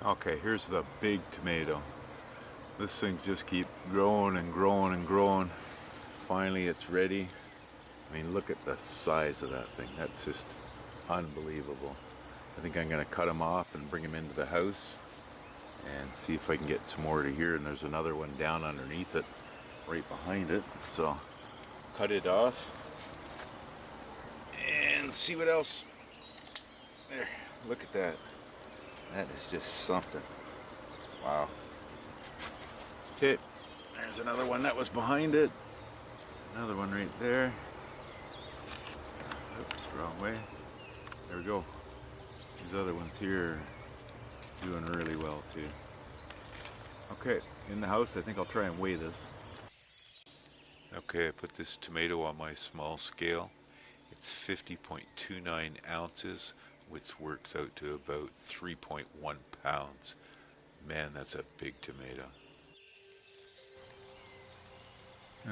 Okay, here's the big tomato. This thing just keeps growing and growing and growing. Finally it's ready. I mean, look at the size of that thing. That's just unbelievable. I think I'm going to cut them off and bring them into the house and see if I can get some more to here. And there's another one down underneath it, right behind it. So cut it off and see what else. There, look at that. That is just something. Wow. Okay, there's another one that was behind it. Another one right there. Oops, wrong way. There we go. These other ones here are doing really well too. Okay, in the house I think I'll try and weigh this. Okay, I put this tomato on my small scale. It's 50.29 ounces, which works out to about 3.1 pounds. Man, that's a big tomato.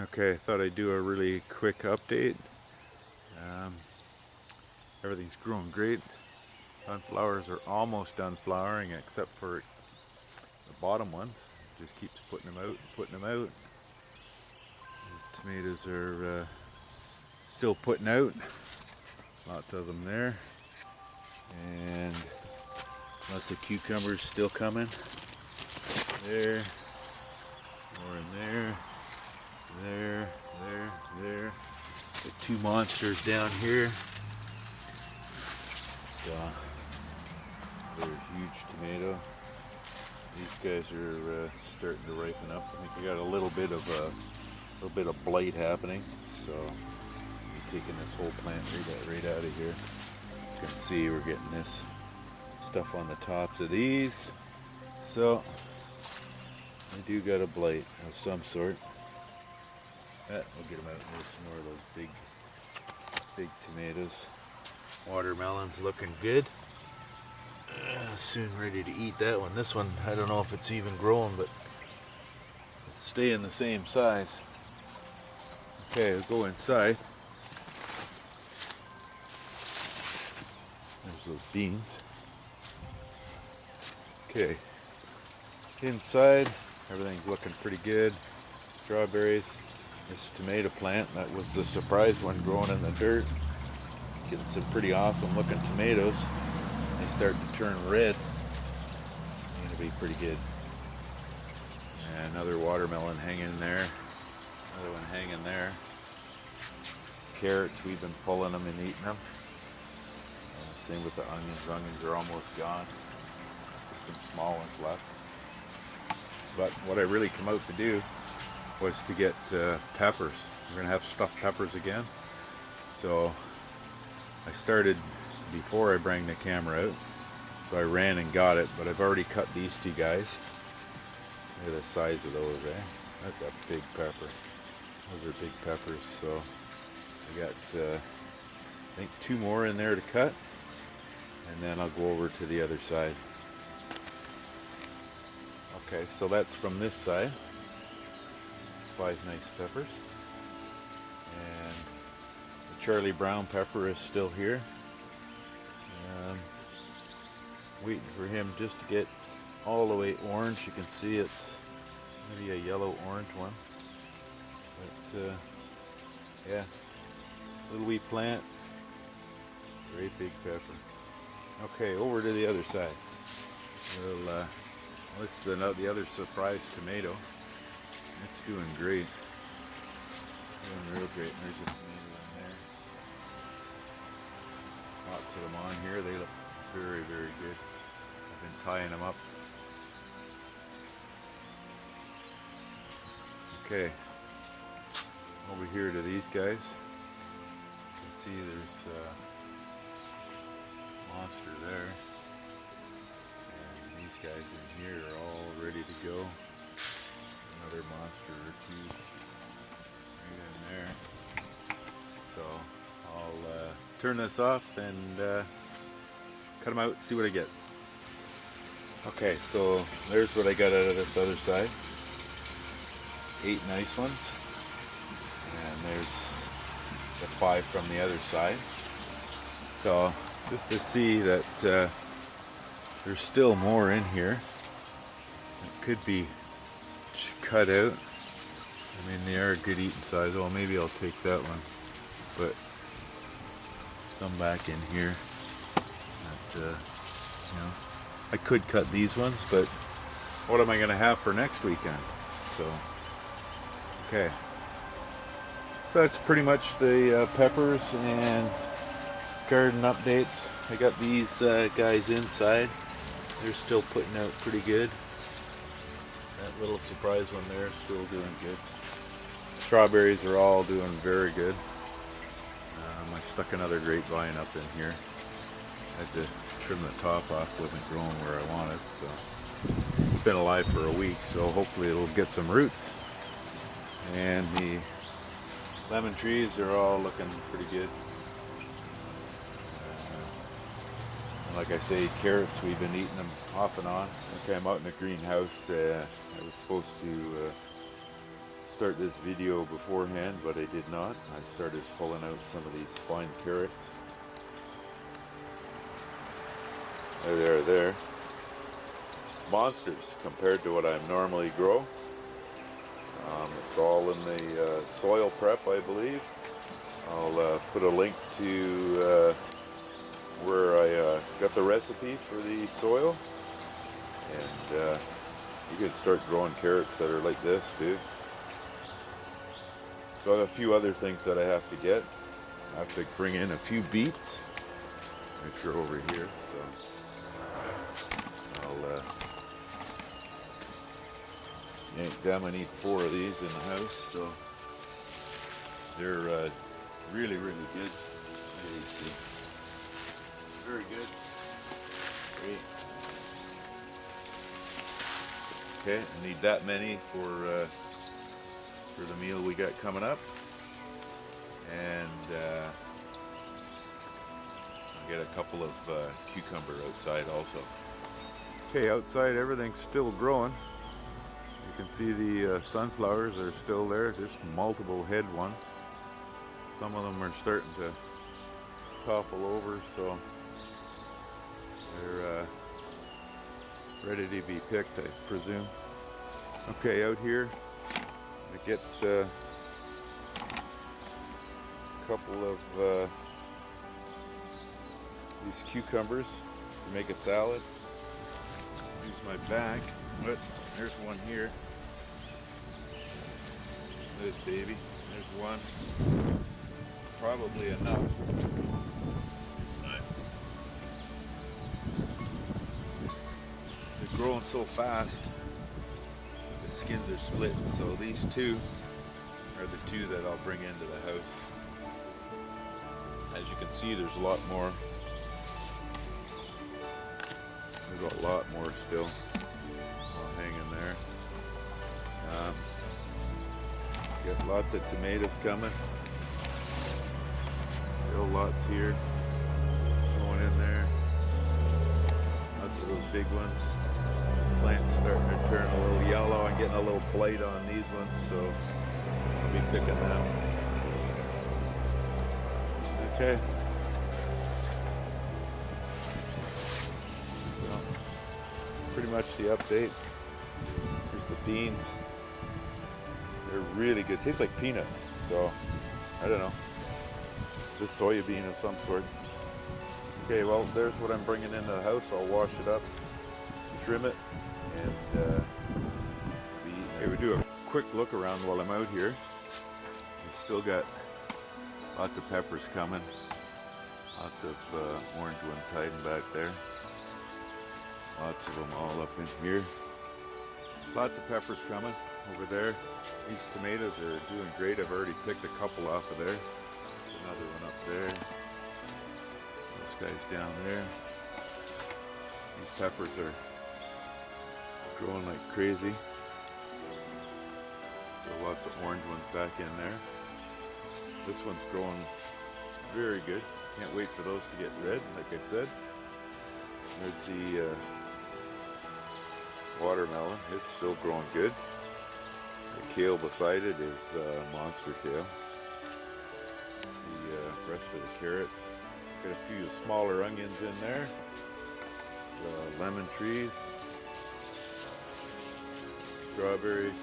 Okay, I thought I'd do a really quick update. Everything's growing great. Sunflowers are almost done flowering except for the bottom ones. Just keeps putting them out and putting them out. The tomatoes are still putting out. Lots of them there. And lots of cucumbers still coming. There. More in there. There. The two monsters down here. So, they're a huge tomato. These guys are starting to ripen up. I think we got a little bit of blight happening. So, we're taking this whole plant right out of here. You can see we're getting this stuff on the tops of these. So, I do got a blight of some sort. We'll get them out. There's some more of those big tomatoes. Watermelon's looking good. Soon ready to eat that one. This one, I don't know if it's even growing, but it's staying the same size. Okay, we'll go inside. There's those beans. Okay, inside, everything's looking pretty good. Strawberries. This tomato plant, that was the surprise one growing in the dirt. Getting some pretty awesome looking tomatoes. They start to turn red. It's gonna be pretty good. And another watermelon hanging there. Another one hanging there. Carrots, we've been pulling them and eating them. And same with the onions. Onions are almost gone. Just some small ones left. But what I really come out to do was to get peppers. We're gonna have stuffed peppers again. So I started before I bring the camera out. So I ran and got it, but I've already cut these two guys. Look at the size of those, eh? That's a big pepper. Those are big peppers. So I got I think 2 more in there to cut, and then I'll go over to the other side. Okay, so that's from this side. 5 nice peppers. And the Charlie Brown pepper is still here. Waiting for him just to get all the way orange. You can see it's maybe a yellow-orange one. But yeah, little wee plant, great big pepper. Okay, over to the other side. Well, this is the other surprise tomato. It's doing great. Doing real great. There's a tomato in there. Lots of them on here. They look very, very good. I've been tying them up. Okay. Over here to these guys. You can see there's a monster there. And these guys in here are all ready to go. Another monster or two right in there. So I'll turn this off and cut them out and see what I get. Okay, so there's what I got out of this other side. 8 nice ones. And there's the 5 from the other side. So just to see that There's still more in here. It could be cut out. I mean, they are a good eating size. Well, maybe I'll take that one. But some back in here. That, you know, I could cut these ones, but what am I going to have for next weekend? So, okay. So that's pretty much the peppers and garden updates. I got these guys inside. They're still putting out pretty good. That little surprise one there is still doing good. Strawberries are all doing very good. I stuck another grapevine up in here. I had to trim the top off, wasn't growing where I wanted, so it's been alive for a week, so hopefully it'll get some roots. And the lemon trees are all looking pretty good. Like I say, carrots, we've been eating them off and on. Okay, I'm out in the greenhouse. I was supposed to start this video beforehand, but I did not. I started pulling out some of these fine carrots. There. Monsters compared to what I normally grow. It's all in the soil prep, I believe. I'll put a link to where I got the recipe for the soil, and you can start growing carrots that are like this too. So I have a few other things that I have to get. I have to bring in a few beets, which are over here. So I'll yank them. I need 4 of these in the house, so they're really, really good. Let me see. Very good. Great. Okay, I need that many for the meal we got coming up, and I get a couple of cucumber outside also. Okay, outside everything's still growing. You can see the sunflowers are still there, just multiple head ones. Some of them are starting to topple over, so they're ready to be picked, I presume. Okay, out here I get a couple of these cucumbers to make a salad. Use my bag. But there's one here. This baby. There's one. Probably enough. They're growing so fast. The skins are split. So these 2 are the 2 that I'll bring into the house. As you can see, there's a lot more. There's a lot more still. All hanging there. Got lots of tomatoes coming. Still lots here. Going in there. Lots of those big ones. Plant's starting to turn a little yellow. I'm getting a little blight on these ones, so I'll be picking them. Okay. Well, pretty much the update. Here's the beans. They're really good. Tastes like peanuts. So, I don't know. It's a soybean of some sort. Okay, well, there's what I'm bringing into the house. I'll wash it up, trim it, and okay, we do a quick look around while I'm out here. We've still got lots of peppers coming. Lots of orange ones hiding back there. Lots of them all up in here. Lots of peppers coming over there. These tomatoes are doing great. I've already picked a couple off of there. There's another one up there. This guy's down there. These peppers are growing like crazy. There are lots of orange ones back in there. This one's growing very good. Can't wait for those to get red, like I said. There's the watermelon. It's still growing good. The kale beside it is monster kale. The rest of the carrots. Got a few smaller onions in there. lemon trees, strawberries.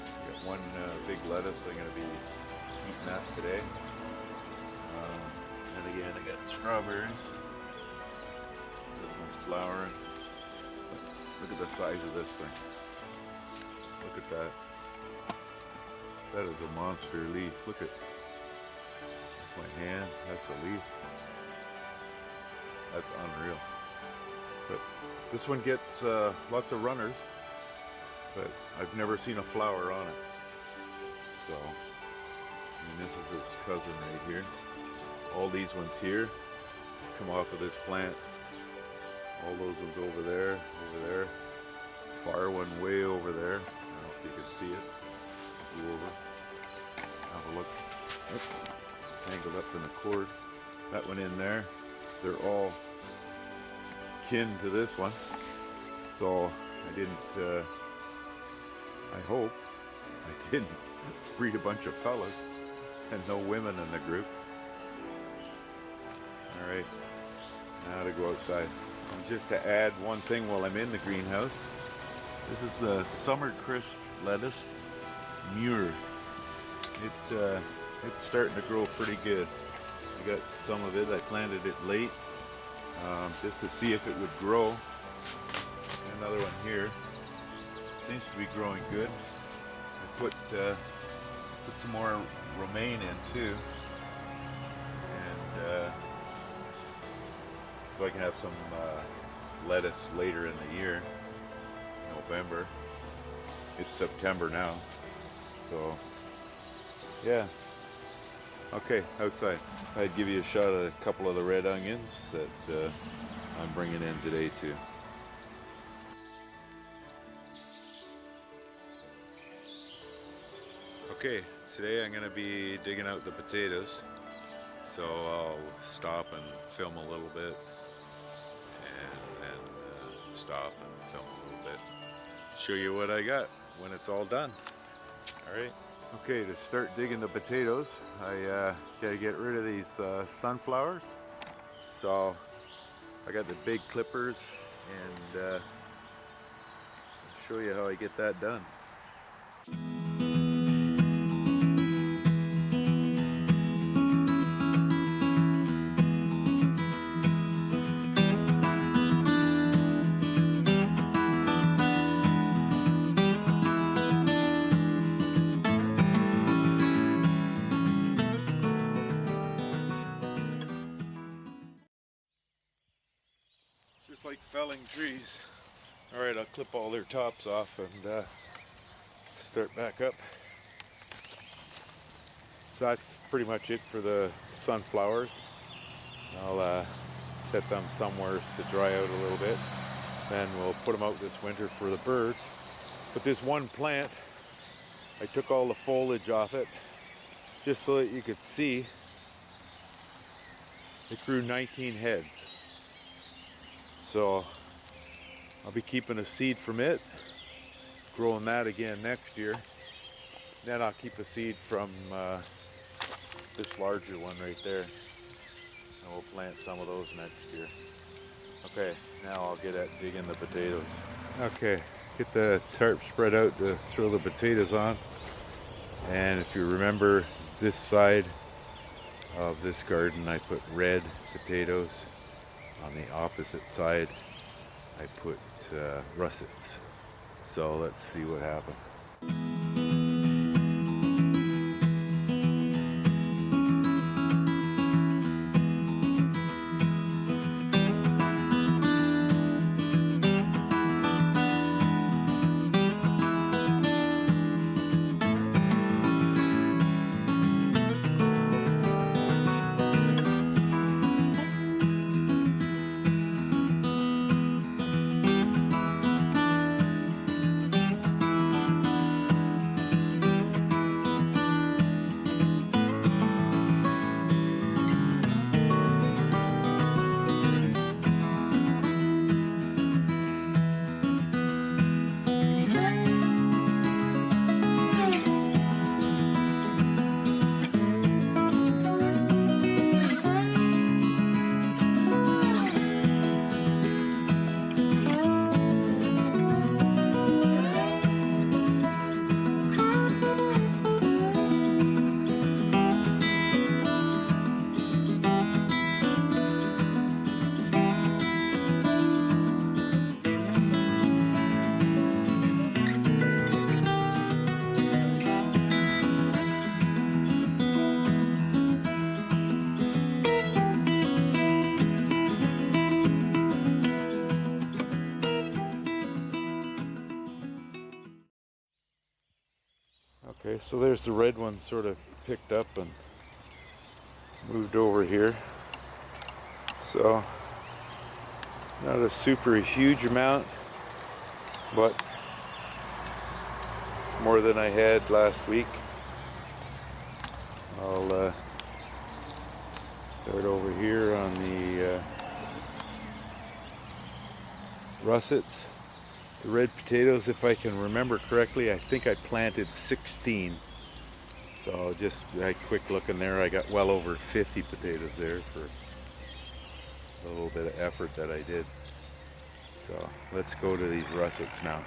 Got one big lettuce. I'm going to be eating that today. And again, I got strawberries. This one's flowering. Look at the size of this thing. Look at that. That is a monster leaf. Look at my hand. That's the leaf. That's unreal. But this one gets lots of runners, but I've never seen a flower on it. So, and this is his cousin right here. All these ones here come off of this plant. All those ones over there, far one way over there. I don't know if you can see it. Go over, have a look. Oops. Tangled up in the cord. That one in there. They're all kin to this one. So I didn't, I hope I didn't breed a bunch of fellas and no women in the group. Alright, now to go outside. And just to add one thing while I'm in the greenhouse, this is the Summer Crisp lettuce, Muir. It's starting to grow pretty good. I got some of it. I planted it late just to see if it would grow. Another one here. Seems to be growing good. I put some more romaine in too, and so I can have some lettuce later in the year, November. It's September now, so yeah. Okay, outside. I'd give you a shot at a couple of the red onions that I'm bringing in today too. Okay, today I'm going to be digging out the potatoes, so I'll stop and film a little bit, and then stop and film a little bit, show you what I got when it's all done. Alright. Okay, to start digging the potatoes, I gotta get rid of these sunflowers. So I got the big clippers, and I'll show you how I get that done. Just like felling trees. Alright, I'll clip all their tops off and start back up. So that's pretty much it for the sunflowers. I'll set them somewhere to dry out a little bit. Then we'll put them out this winter for the birds. But this one plant, I took all the foliage off it just so that you could see. It grew 19 heads. So I'll be keeping a seed from it, growing that again next year. Then I'll keep a seed from this larger one right there, and we'll plant some of those next year. Okay, now I'll get at digging the potatoes. Okay, get the tarp spread out to throw the potatoes on. And if you remember this side of this garden, I put red potatoes. On the opposite side, I put russets. So let's see what happens. Okay, so there's the red one sort of picked up and moved over here. So not a super huge amount, but more than I had last week. I'll start over here on the russets. The red potatoes, if I can remember correctly, I think I planted 16. So just a quick look in there, I got well over 50 potatoes there for a little bit of effort that I did. So let's go to these russets now.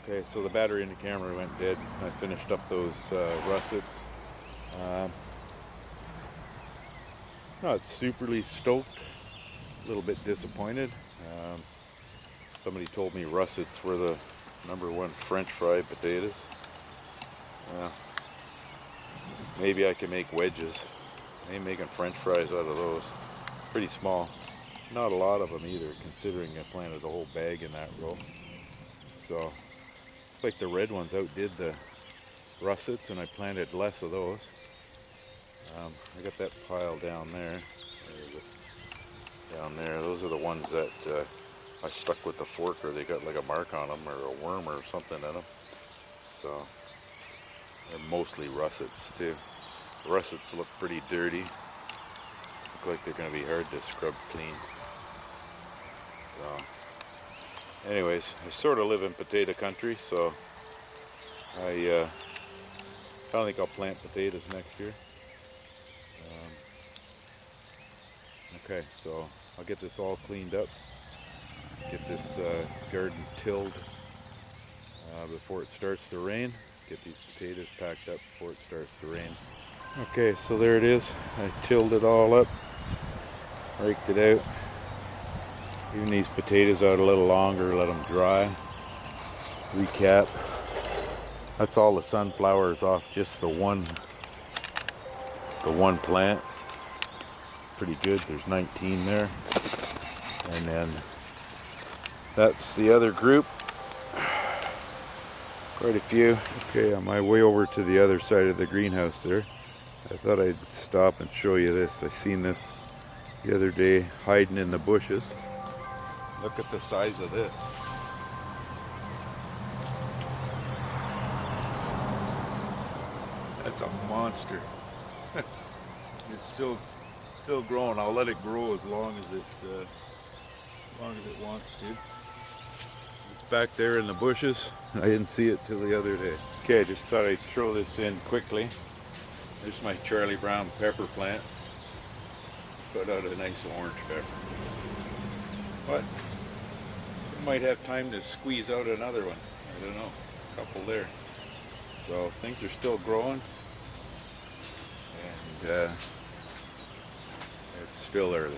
Okay, so the battery in the camera went dead. I finished up those russets. Not superly stoked, a little bit disappointed. Somebody told me russets were the #1 French fry potatoes. Maybe I can make wedges. I ain't making French fries out of those. Pretty small. Not a lot of them either, considering I planted a whole bag in that row. So, looks like the red ones outdid the russets, and I planted less of those. I got that pile down there. Down there, those are the ones that I stuck with the fork, or they got like a mark on them, or a worm or something in them. So they're mostly russets too. The russets look pretty dirty. Look like they're going to be hard to scrub clean. So anyways, I sort of live in potato country, so I don't think I'll plant potatoes next year. Okay, so I'll get this all cleaned up, get this garden tilled before it starts to rain, get these potatoes packed up before it starts to rain. Okay, so there it is. I tilled it all up, raked it out. Even these potatoes out a little longer, let them dry. Recap. That's all the sunflowers off just the one plant. Pretty good. There's 19 there. And then that's the other group. Quite a few. Okay, on my way over to the other side of the greenhouse there, I thought I'd stop and show you this. I seen this the other day hiding in the bushes. Look at the size of this. That's a monster. It's still growing. I'll let it grow as long as it wants to. It's back there in the bushes. I didn't see it till the other day. Okay, I just thought I'd throw this in quickly. There's my Charlie Brown pepper plant. Put out a nice orange pepper. But we might have time to squeeze out another one. I don't know, a couple there. So things are still growing, and it's still early.